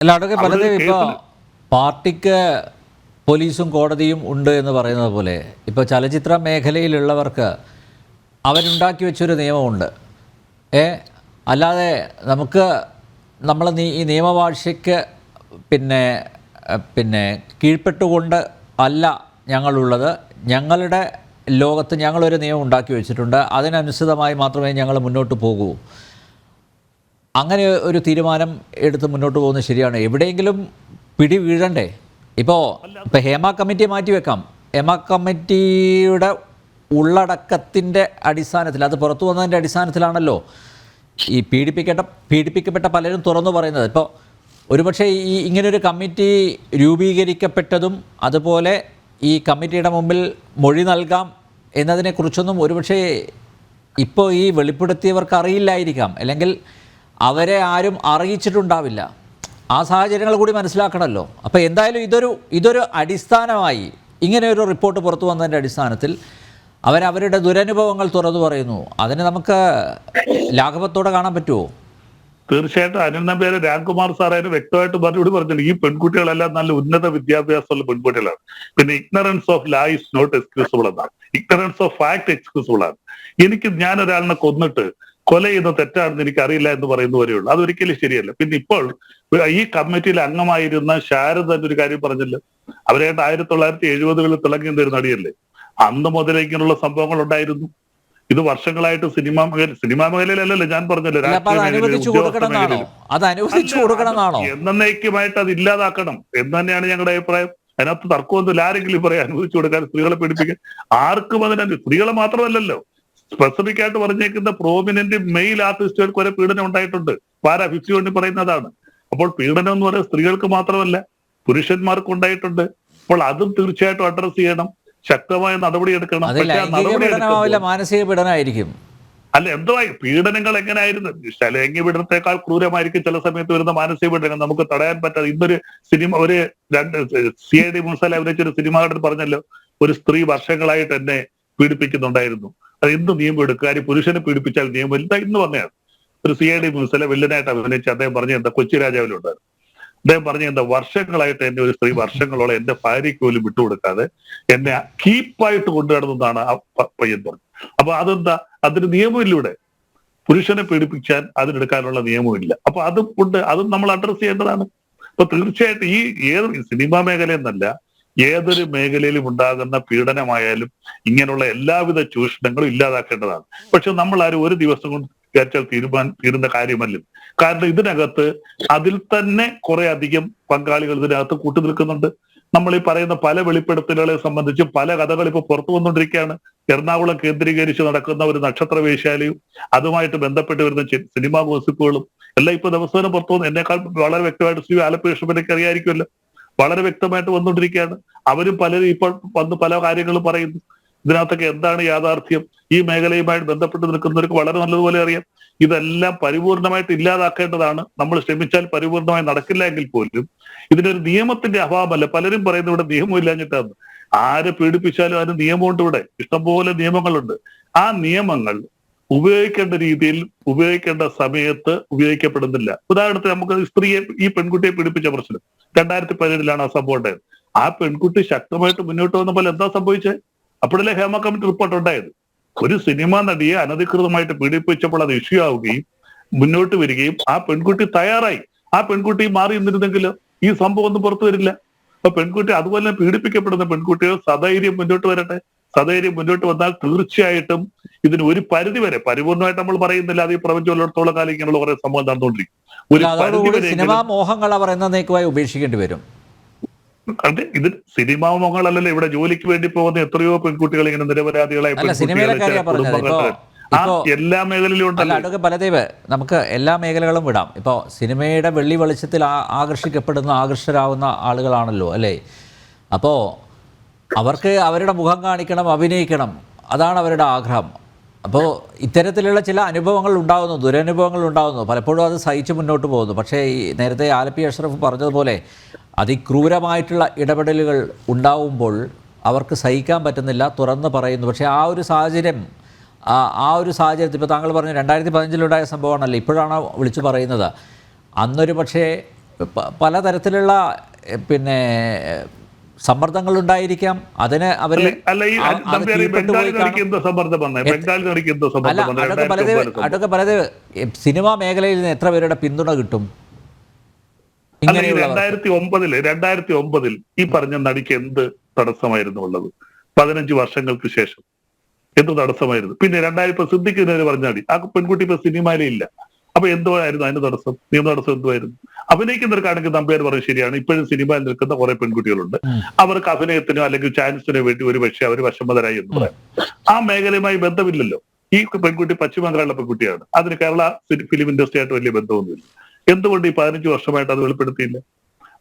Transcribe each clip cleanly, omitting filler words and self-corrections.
അല്ല അതൊക്കെ പലതും ഇപ്പോൾ പാർട്ടിക്ക് പോലീസും കോടതിയും ഉണ്ട് എന്ന് പറയുന്നത് പോലെ ഇപ്പോൾ ചലച്ചിത്ര മേഖലയിലുള്ളവർക്ക് അവരുണ്ടാക്കി വെച്ചൊരു നിയമമുണ്ട്. അല്ലാതെ നമുക്ക് ഈ നിയമവാഴ്ചയ്ക്ക് പിന്നെ പിന്നെ കീഴ്പ്പെട്ടുകൊണ്ട് അല്ല ഞങ്ങളുള്ളത്. ഞങ്ങളുടെ ലോകത്ത് ഞങ്ങളൊരു നിയമം ഉണ്ടാക്കി വെച്ചിട്ടുണ്ട്, അതിനനുസൃതമായി മാത്രമേ ഞങ്ങൾ മുന്നോട്ട് പോകൂ. അങ്ങനെ ഒരു തീരുമാനം എടുത്ത് മുന്നോട്ട് പോകുന്നത് ശരിയാണ്. എവിടെയെങ്കിലും പിടി വീഴണ്ടേ? ഇപ്പോൾ ഹേമ കമ്മിറ്റിയെ മാറ്റിവെക്കാം. ഹേമ കമ്മിറ്റിയുടെ ഉള്ളടക്കത്തിൻ്റെ അടിസ്ഥാനത്തിൽ, അത് പുറത്തു വന്നതിൻ്റെ അടിസ്ഥാനത്തിലാണല്ലോ ഈ പീഡിപ്പിക്കപ്പെട്ട പലരും തുറന്നു പറയുന്നത്. ഇപ്പോൾ ഒരുപക്ഷെ ഇങ്ങനൊരു കമ്മിറ്റി രൂപീകരിക്കപ്പെട്ടതും അതുപോലെ ഈ കമ്മിറ്റിയുടെ മുമ്പിൽ മൊഴി നൽകാം എന്നതിനെക്കുറിച്ചൊന്നും ഒരുപക്ഷെ ഇപ്പോൾ ഈ വെളിപ്പെടുത്തിയവർക്ക് അറിയില്ലായിരിക്കാം, അല്ലെങ്കിൽ അവരെ ആരും അറിയിച്ചിട്ടുണ്ടാവില്ല. ആ സാഹചര്യങ്ങൾ കൂടി മനസ്സിലാക്കണമല്ലോ. അപ്പോൾ എന്തായാലും ഇതൊരു അടിസ്ഥാനമായി ഇങ്ങനെ ഒരു റിപ്പോർട്ട് പുറത്തു വന്നതിൻ്റെ അടിസ്ഥാനത്തിൽ അവരവരുടെ ദുരനുഭവങ്ങൾ തുറന്നു പറയുന്നു. അതിന് നമുക്ക് ലാഘവത്തോടെ കാണാൻ പറ്റുമോ? തീർച്ചയായിട്ടും അനിൽ നമ്പ്യാർ രാംകുമാർ സാർ അതിന് വ്യക്തമായിട്ട് മറുപടി പറഞ്ഞില്ല. ഈ പെൺകുട്ടികളെല്ലാം നല്ല ഉന്നത വിദ്യാഭ്യാസമുള്ള പെൺകുട്ടികളാണ്. പിന്നെ ignorance of La is not excusable എന്നാണ്, ഇഗ്നറൻസ് ഓഫ് ഫാക്ട് എക്സ്ക്യൂസബിൾ ആണ്. ഞാൻ ഒരാളിനെ കൊന്നിട്ട് കൊല ചെയ്യുന്ന തെറ്റാണെന്ന് എനിക്ക് അറിയില്ല എന്ന് പറയുന്നവരേ ഉള്ളൂ. അതൊരിക്കലും ശരിയല്ല. പിന്നെ ഇപ്പോൾ ഈ കമ്മിറ്റിയിൽ അംഗമായിരുന്ന ശാരദ ഒരു കാര്യം പറഞ്ഞല്ലോ, അവരായിട്ട് 1970-കളിൽ തിളങ്ങുന്ന ഒരു നടിയല്ലേ. അന്ന് മുതലേ ഇങ്ങനെയുള്ള സംഭവങ്ങൾ ഉണ്ടായിരുന്നു. ഇത് വർഷങ്ങളായിട്ട് സിനിമാ മേഖലയിലല്ലല്ലോ, ഞാൻ പറഞ്ഞല്ലോ, എന്നേക്കുമായിട്ട് അത് ഇല്ലാതാക്കണം എന്ന് തന്നെയാണ് ഞങ്ങളുടെ അഭിപ്രായം. അതിനകത്ത് തർക്കമൊന്നുമില്ല. ആരെങ്കിലും പറയാം അനുവദിച്ചു കൊടുക്കാൻ, സ്ത്രീകളെ പീഡിപ്പിക്കാൻ ആർക്കും അതിനു. സ്ത്രീകളെ മാത്രമല്ലല്ലോ, സ്പെസിഫിക് ആയിട്ട് പറഞ്ഞേക്കുന്ന പ്രോമിനന്റ് മെയിൽ ആർട്ടിസ്റ്റുകൾക്ക് വരെ പീഡനം ഉണ്ടായിട്ടുണ്ട്. പാരാ 51 പറയുന്നതാണ്. അപ്പോൾ പീഡനം എന്ന് പറയുന്നത് സ്ത്രീകൾക്ക് മാത്രമല്ല പുരുഷന്മാർക്കും ഉണ്ടായിട്ടുണ്ട്. അപ്പോൾ അതും തീർച്ചയായിട്ടും അഡ്രസ് ചെയ്യണം, ശക്തമായ നടപടി എടുക്കണം. മാനസിക പീഡനമായിരിക്കും. അല്ല, എന്തുവായി പീഡനങ്ങൾ എങ്ങനെയായിരുന്നു? ലൈംഗിക പീഡനത്തെക്കാൾ ക്രൂരമായിരിക്കും ചില സമയത്ത് വരുന്ന മാനസിക പീഡനങ്ങൾ. നമുക്ക് തടയാൻ പറ്റാതെ ഇന്നൊരു സിനിമ, ഒരു CID മുൻസാല അഭിനയിച്ചൊരു സിനിമാകാരൻ പറഞ്ഞല്ലോ, ഒരു സ്ത്രീ വർഷങ്ങളായിട്ട് എന്നെ പീഡിപ്പിക്കുന്നുണ്ടായിരുന്നു, അത് ഇന്ന് നിയമം എടുക്കുക, കാര്യം പുരുഷനെ പീഡിപ്പിച്ചാൽ നിയമം ഇല്ല ഇന്ന് പറഞ്ഞാണ്. ഒരു CID മുൻസാല വില്ലനായിട്ട് അഭിനയിച്ച് അദ്ദേഹം പറഞ്ഞ എന്താ, കൊച്ചി രാജാവിലുണ്ടായിരുന്നു. അദ്ദേഹം പറഞ്ഞ എന്താ, വർഷങ്ങളായിട്ട് എന്നെ ഒരു സ്ത്രീ വർഷങ്ങളോളം എന്റെ ഭാര്യയ്ക്ക് പോലും വിട്ടുകൊടുക്കാതെ എന്നെ കീപ്പായിട്ട് കൊണ്ടുനടന്നെന്നാണ് ആ പയ്യൻ പറഞ്ഞത്. അപ്പൊ അതെന്താ, അതിന് നിയമമില്ല. ഇവിടെ പുരുഷനെ പീഡിപ്പിച്ചാൽ അതിനെടുക്കാനുള്ള നിയമമില്ല. അപ്പൊ അതും ഉണ്ട്, അതും നമ്മൾ അഡ്രസ് ചെയ്യേണ്ടതാണ്. അപ്പൊ തീർച്ചയായിട്ടും ഏത് സിനിമാ മേഖല എന്നല്ല, ഏതൊരു മേഖലയിലും ഉണ്ടാകുന്ന പീഡനമായാലും ഇങ്ങനെയുള്ള എല്ലാവിധ ചൂഷണങ്ങളും ഇല്ലാതാക്കേണ്ടതാണ്. പക്ഷെ നമ്മൾ ആരും ഒരു ദിവസം കൊണ്ട് വിചാരിച്ചാൽ തീരുന്ന കാര്യമല്ല. കാരണം ഇതിനകത്ത് അതിൽ തന്നെ കുറെ അധികം പങ്കാളികൾ ഇതിനകത്ത് കൂട്ടി നിൽക്കുന്നുണ്ട്. നമ്മൾ ഈ പറയുന്ന പല വെളിപ്പെടുത്തലുകളെ സംബന്ധിച്ചും പല കഥകൾ ഇപ്പൊ പുറത്തു വന്നുകൊണ്ടിരിക്കുകയാണ്. എറണാകുളം കേന്ദ്രീകരിച്ച് നടക്കുന്ന ഒരു നക്ഷത്ര വേശ്യാലയും അതുമായിട്ട് ബന്ധപ്പെട്ട് വരുന്ന സിനിമാ ഗോസിപ്പുകളും എല്ലാം ഇപ്പൊ ദിവസേന പുറത്തു വന്നു. എന്നെക്കാൾ വളരെ വ്യക്തമായിട്ട് ശ്രീ ആലപ്പുഴ കൃഷ്ണപിള്ളയ്ക്ക് അറിയാമായിരിക്കുമല്ലോ, വളരെ വ്യക്തമായിട്ട് വന്നുകൊണ്ടിരിക്കുകയാണ്. അവരും പലരും ഇപ്പോൾ വന്ന് പല കാര്യങ്ങളും പറയുന്നു. ഇതിനകത്തൊക്കെ എന്താണ് യാഥാർത്ഥ്യം? ഈ മേഖലയുമായിട്ട് ബന്ധപ്പെട്ട് നിൽക്കുന്നവർക്ക് വളരെ നല്ലതുപോലെ അറിയാം. ഇതെല്ലാം പരിപൂർണമായിട്ട് ഇല്ലാതാക്കേണ്ടതാണ്. നമ്മൾ ശ്രമിച്ചാൽ പരിപൂർണമായി നടക്കില്ല എങ്കിൽ പോലും ഇതിനൊരു നിയമത്തിന്റെ അഭാവമല്ല. പലരും പറയുന്നത് ഇവിടെ നിയമം ഇല്ലാഞ്ഞിട്ടാണ്. ആരെ പീഡിപ്പിച്ചാലും അതിന് നിയമമുണ്ട്. ഇവിടെ ഇഷ്ടംപോലെ നിയമങ്ങളുണ്ട്. ആ നിയമങ്ങൾ ഉപയോഗിക്കേണ്ട രീതിയിൽ ഉപയോഗിക്കേണ്ട സമയത്ത് ഉപയോഗിക്കപ്പെടുന്നില്ല. ഉദാഹരണത്തിന് നമുക്ക് സ്ത്രീയെ, ഈ പെൺകുട്ടിയെ പീഡിപ്പിച്ച പ്രശ്നം 2017 ആ സംഭവം ഉണ്ടായത്. ആ പെൺകുട്ടി ശക്തമായിട്ട് മുന്നോട്ട് വന്നപ്പോൾ എന്താ സംഭവിച്ചത്? അപ്പോഴല്ലേ ഹേമ കമ്മിറ്റി റിപ്പോർട്ട് ഉണ്ടായത്. ഒരു സിനിമാ നടിയെ അനധികൃതമായിട്ട് പീഡിപ്പിച്ചപ്പോൾ അത് ഇഷ്യൂ ആവുകയും മുന്നോട്ട് വരികയും ആ പെൺകുട്ടി തയ്യാറായി. ആ പെൺകുട്ടി മാറി നിന്നിരുന്നെങ്കിൽ ഈ സംഭവം ഒന്നും പുറത്തു വരില്ല. അപ്പൊ പെൺകുട്ടി, അതുപോലെ പീഡിപ്പിക്കപ്പെടുന്ന പെൺകുട്ടികൾ സധൈര്യം മുന്നോട്ട് വരട്ടെ. സധൈര്യം മുന്നോട്ട് വന്നാൽ തീർച്ചയായിട്ടും ഇതിന് ഒരു പരിധി വരെ, പരിപൂർണമായിട്ട് നമ്മൾ പറയുന്നില്ല, അത് ഈ പ്രപഞ്ചമുള്ളിടത്തോളം കാലം ഇങ്ങനെയുള്ള കുറെ സംഭവം നടന്നുകൊണ്ടിരിക്കും. ഒരു പരിധി വരെ സിനിമാ മോഹങ്ങൾ അവർ എന്നേക്കുമായി ഉപേക്ഷിക്കേണ്ടി വരും. അതെ, ഇത് സിനിമാ മോഹങ്ങളല്ലല്ലോ. ഇവിടെ ജോലിക്ക് വേണ്ടി പോകുന്ന എത്രയോ പെൺകുട്ടികൾ ഇങ്ങനെ നിരപരാധികളായി എല്ലാ മേഖലയിലും ഉണ്ടല്ലോ. ബലദേവ്, നമുക്ക് എല്ലാ മേഖലകളും വിടാം. ഇപ്പോൾ സിനിമയുടെ വെള്ളി വെളിച്ചത്തിൽ ആകർഷിക്കപ്പെടുന്ന, ആകർഷകരാകുന്ന ആളുകളാണല്ലോ അല്ലേ? അപ്പോൾ അവർക്ക് അവരുടെ മുഖം കാണിക്കണം, അഭിനയിക്കണം, അതാണ് അവരുടെ ആഗ്രഹം. അപ്പോൾ ഇത്തരത്തിലുള്ള ചില അനുഭവങ്ങൾ ഉണ്ടാകുന്നു, ദുരനുഭവങ്ങൾ ഉണ്ടാകുന്നു. പലപ്പോഴും അത് സഹിച്ച് മുന്നോട്ട് പോകുന്നു. പക്ഷേ ഈ നേരത്തെ ആലപ്പി അഷ്റഫ് പറഞ്ഞതുപോലെ അതിക്രൂരമായിട്ടുള്ള ഇടപെടലുകൾ ഉണ്ടാവുമ്പോൾ അവർക്ക് സഹിക്കാൻ പറ്റുന്നില്ല, തുറന്ന് പറയുന്നു. പക്ഷേ ആ ഒരു സാഹചര്യത്തിൽ ഇപ്പോൾ താങ്കൾ പറഞ്ഞു 2015 സംഭവമാണല്ലോ, ഇപ്പോഴാണ് വിളിച്ചു പറയുന്നത്. അന്നൊരു പക്ഷേ പലതരത്തിലുള്ള പിന്നെ സമ്മർദ്ദങ്ങളുണ്ടായിരിക്കാം. അതിന് അവർ അല്ല ഈ നമ്പ്യാർ ബംഗാളി നടിക്ക് എന്തോ സമ്മർദ്ദം വന്നേ? ബംഗാളി നടിക്ക് എന്തോ അല്ല, സമ്മർദ്ദം അതൊക്കെ പലത് സിനിമാ മേഖലയിൽ നിന്ന് എത്ര പേരുടെ പിന്തുണ കിട്ടും? അല്ല, ഈ 2009 ഈ പറഞ്ഞ നടിക്ക് എന്ത് തടസ്സമായിരുന്നു ഉള്ളത്? 15 വർഷങ്ങൾക്ക് ശേഷം എന്ത് തടസ്സമായിരുന്നു? പിന്നെ 2000 സിദ്ദിഖിനെതിരെ പറഞ്ഞ നടി, ആ പെൺകുട്ടി ഇപ്പൊ സിനിമയിലേ ഇല്ല. അപ്പൊ എന്തോ ആയിരുന്നു അതിന് തടസ്സം? നിയമ തടസ്സം എന്തുമായിരുന്നു? അഭിനയിക്കുന്നവർക്കാണെങ്കിൽ നമ്പ്യാർ പറയും ശരിയാണ്, ഇപ്പോഴും സിനിമയിൽ നിൽക്കുന്ന കുറെ പെൺകുട്ടികളുണ്ട്, അവർക്ക് അഭിനയത്തിനോ അല്ലെങ്കിൽ ചാൻസിനോ വേണ്ടി ഒരു പക്ഷേ അവർ വശംവദരായി എന്ന് പറയാം. ആ മേഖലയുമായി ബന്ധമില്ലല്ലോ. ഈ പെൺകുട്ടി പശ്ചിമ ബംഗാളിലെ പെൺകുട്ടിയാണ്, അതിന് കേരള ഫിലിം ഇൻഡസ്ട്രി ആയിട്ട് വലിയ ബന്ധമൊന്നുമില്ല. എന്തുകൊണ്ട് ഈ 15 വർഷമായിട്ട് അത് വെളിപ്പെടുത്തിയില്ല?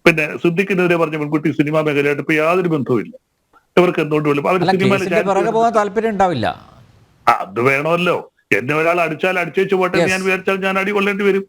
പിന്നെ സിദ്ദിഖിനെതിരെ പറഞ്ഞ പെൺകുട്ടി സിനിമാ മേഖലയായിട്ട് ഇപ്പൊ യാതൊരു ബന്ധവുമില്ല. ഇവർക്ക് എന്തുകൊണ്ട് അവർ പുറകെ പോകാൻ താല്പര്യം ഉണ്ടാവില്ല? അത് വേണമല്ലോ. എന്നെ ഒരാൾ അടിച്ചാൽ അടിച്ചേച്ച് പോട്ടെ ഞാൻ വിചാരിച്ചാൽ ഞാൻ അടി കൊള്ളേണ്ടി വരും.